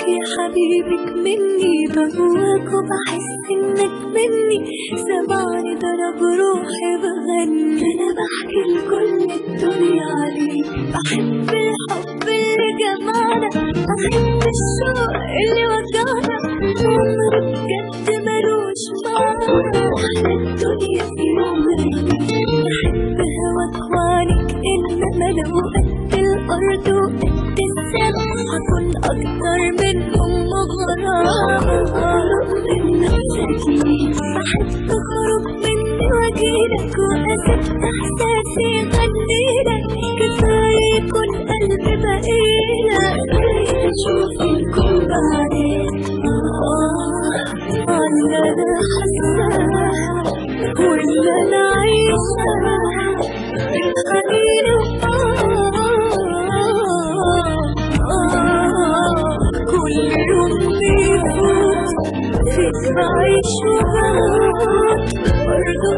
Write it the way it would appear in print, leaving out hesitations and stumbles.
يا حبيبك مني، بهواك وبحس انك مني، سمعني ده انا بروحي بغني، انا بحكي لكل الدنيا عليك، بحب الحب اللي جمعنا، بحب الشوق اللي وجعنا، عمر بجد ملوش معنى، احلى الدنيا في عمري، بحب هواك وعنك، انما لو قد الارض وقد السما هكون اكتر منهم مغرم، اهرب من نفسي، بحب اخرج مني واجيلك، واسيب احساسي يغنيلك، كفايه يكون قلبي بقيلك، خليني اشوف الكون بعدين اللي انا حاساه واللي انا عايشاه، الخليل كل يوم بيفوت فيك بعيش وبموت برضو